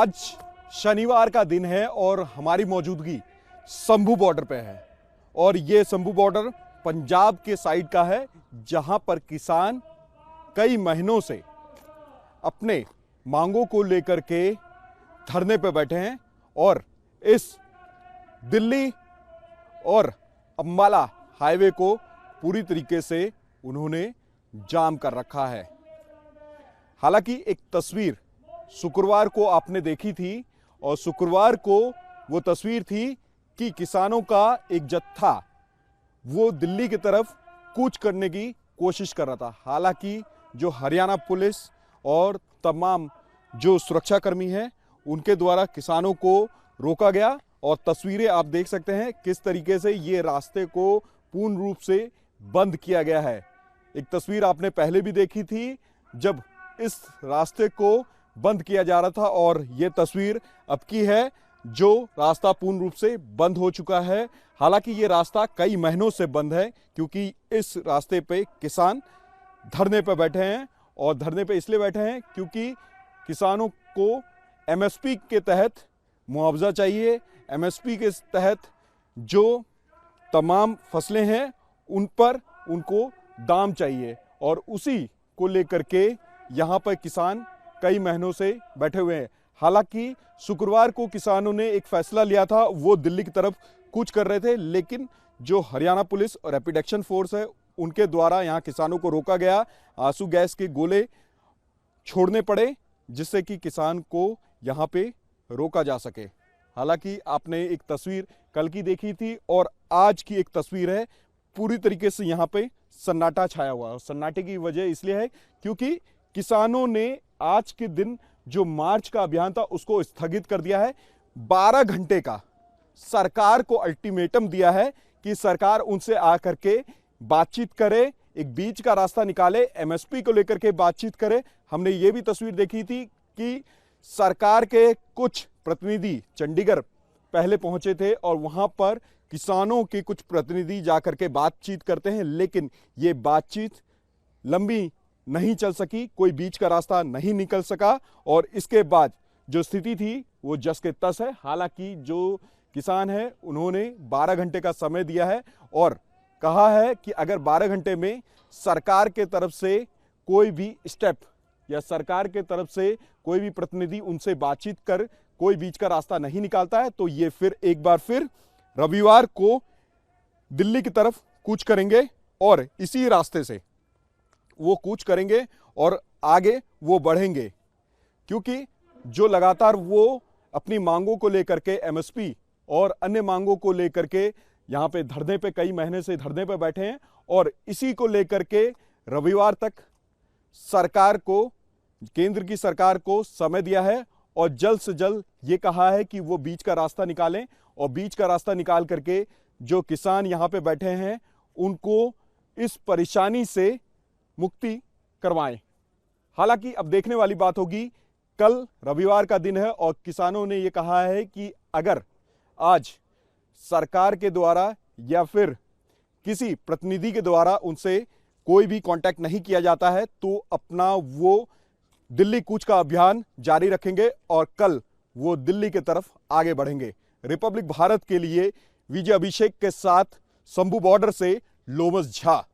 आज शनिवार का दिन है और हमारी मौजूदगी शंभू बॉर्डर पे है और ये शंभू बॉर्डर पंजाब के साइड का है, जहां पर किसान कई महीनों से अपने मांगों को लेकर के धरने पे बैठे हैं और इस दिल्ली और अंबाला हाईवे को पूरी तरीके से उन्होंने जाम कर रखा है। हालांकि एक तस्वीर शुक्रवार को आपने देखी थी और शुक्रवार को वो तस्वीर थी कि किसानों का एक जत्था वो दिल्ली की तरफ कूच करने की कोशिश कर रहा था। हालांकि जो हरियाणा पुलिस और तमाम जो सुरक्षाकर्मी हैं उनके द्वारा किसानों को रोका गया और तस्वीरें आप देख सकते हैं किस तरीके से ये रास्ते को पूर्ण रूप से बंद किया गया है। एक तस्वीर आपने पहले भी देखी थी जब इस रास्ते को बंद किया जा रहा था और ये तस्वीर अब की है जो रास्ता पूर्ण रूप से बंद हो चुका है। हालांकि ये रास्ता कई महीनों से बंद है क्योंकि इस रास्ते पे किसान धरने पे बैठे हैं और धरने पे इसलिए बैठे हैं क्योंकि किसानों को एमएसपी के तहत मुआवजा चाहिए। एमएसपी के तहत जो तमाम फसलें हैं उन पर उनको दाम चाहिए और उसी को लेकर के यहाँ पर किसान कई महीनों से बैठे हुए हैं। हालांकि शुक्रवार को किसानों ने एक फैसला लिया था, वो दिल्ली की तरफ कूच कर रहे थे, लेकिन जो हरियाणा पुलिस और रैपिड एक्शन फोर्स है उनके द्वारा यहाँ किसानों को रोका गया। आंसू गैस के गोले छोड़ने पड़े जिससे कि किसान को यहाँ पे रोका जा सके। हालांकि आपने एक तस्वीर कल की देखी थी और आज की एक तस्वीर है, पूरी तरीके से यहाँ पे सन्नाटा छाया हुआ है। सन्नाटे की वजह इसलिए है क्योंकि किसानों ने आज के दिन जो मार्च का अभियान था उसको स्थगित कर दिया है। 12 घंटे का सरकार को अल्टीमेटम दिया है कि सरकार उनसे आकर के बातचीत करे, एक बीच का रास्ता निकाले, एमएसपी को लेकर के बातचीत करे। हमने ये भी तस्वीर देखी थी कि सरकार के कुछ प्रतिनिधि चंडीगढ़ पहले पहुंचे थे और वहां पर किसानों के कुछ प्रतिनिधि जाकर के बातचीत करते हैं, लेकिन ये बातचीत लंबी नहीं चल सकी, कोई बीच का रास्ता नहीं निकल सका और इसके बाद जो स्थिति थी वो जस के तस है। हालांकि जो किसान है उन्होंने 12 घंटे का समय दिया है और कहा है कि अगर 12 घंटे में सरकार के तरफ से कोई भी स्टेप या सरकार के तरफ से कोई भी प्रतिनिधि उनसे बातचीत कर कोई बीच का रास्ता नहीं निकालता है तो ये फिर एक बार फिर रविवार को दिल्ली की तरफ कूच करेंगे और इसी रास्ते से वो कूच करेंगे और आगे वो बढ़ेंगे क्योंकि जो लगातार वो अपनी मांगों को लेकर के एमएसपी और अन्य मांगों को लेकर के यहाँ पे धरने पे कई महीने से धरने पे बैठे हैं और इसी को लेकर के रविवार तक सरकार को, केंद्र की सरकार को समय दिया है और जल्द से जल्द ये कहा है कि वो बीच का रास्ता निकालें और बीच का रास्ता निकाल करके जो किसान यहाँ पे बैठे हैं उनको इस परेशानी से मुक्ति करवाएं। हालांकि अब देखने वाली बात होगी, कल रविवार का दिन है और किसानों ने यह कहा है कि अगर आज सरकार के द्वारा या फिर किसी प्रतिनिधि के द्वारा उनसे कोई भी कांटेक्ट नहीं किया जाता है तो अपना वो दिल्ली कूच का अभियान जारी रखेंगे और कल वो दिल्ली की तरफ आगे बढ़ेंगे। रिपब्लिक भारत के लिए विजय अभिषेक के साथ शंभू बॉर्डर से लोमस झा।